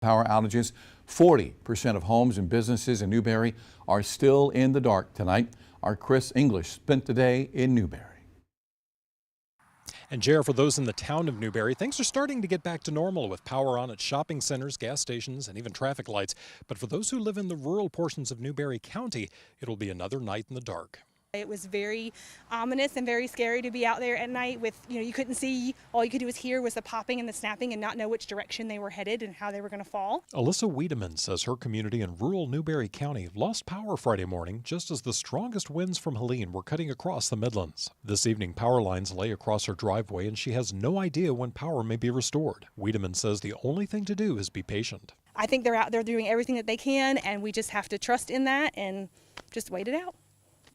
Power outages. 40% of homes and businesses in Newberry are still in the dark tonight. Our Chris English spent the day in Newberry. And JR, for those in the town of Newberry, things are starting to get back to normal with power on at shopping centers, gas stations, and even traffic lights. But for those who live in the rural portions of Newberry County, it'll be another night in the dark. It was very ominous and very scary to be out there at night with, you couldn't see. All you could do was hear was the popping and the snapping and not know which direction they were headed and how they were going to fall. Alyssa Wiedemann says her community in rural Newberry County lost power Friday morning just as the strongest winds from Helene were cutting across the Midlands. This evening, power lines lay across her driveway and she has no idea when power may be restored. Wiedemann says the only thing to do is be patient. I think they're out there doing everything that they can, and we just have to trust in that and just wait it out.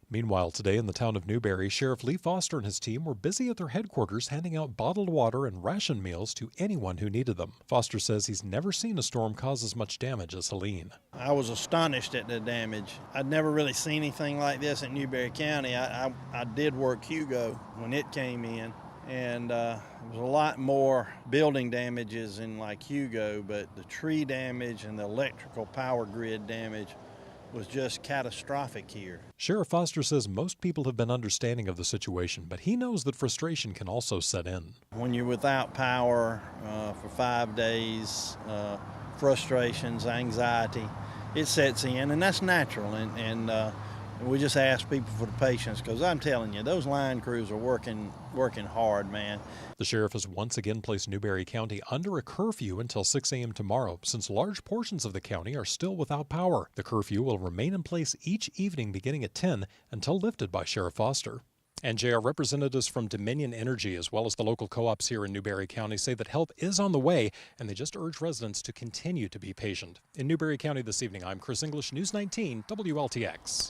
Meanwhile, today in the town of Newberry, Sheriff Lee Foster and his team were busy at their headquarters handing out bottled water and ration meals to anyone who needed them. Foster says he's never seen a storm cause as much damage as Helene. I was astonished at the damage. I'd never really seen anything like this in Newberry County. I did work Hugo when it came in, and there was a lot more building damages in like Hugo, but the tree damage and the electrical power grid damage was just catastrophic here. Sheriff Foster says most people have been understanding of the situation, but he knows that frustration can also set in. When you're without power for 5 days, frustrations, anxiety, it sets in, and that's natural. And we just ask people for the patience, because I'm telling you, those line crews are working hard, man. The sheriff has once again placed Newberry County under a curfew until 6 a.m. tomorrow, since large portions of the county are still without power. The curfew will remain in place each evening beginning at 10 until lifted by Sheriff Foster. And JR, representatives from Dominion Energy as well as the local co-ops here in Newberry County say that help is on the way, and they just urge residents to continue to be patient. In Newberry County this evening, I'm Chris English, News 19 WLTX.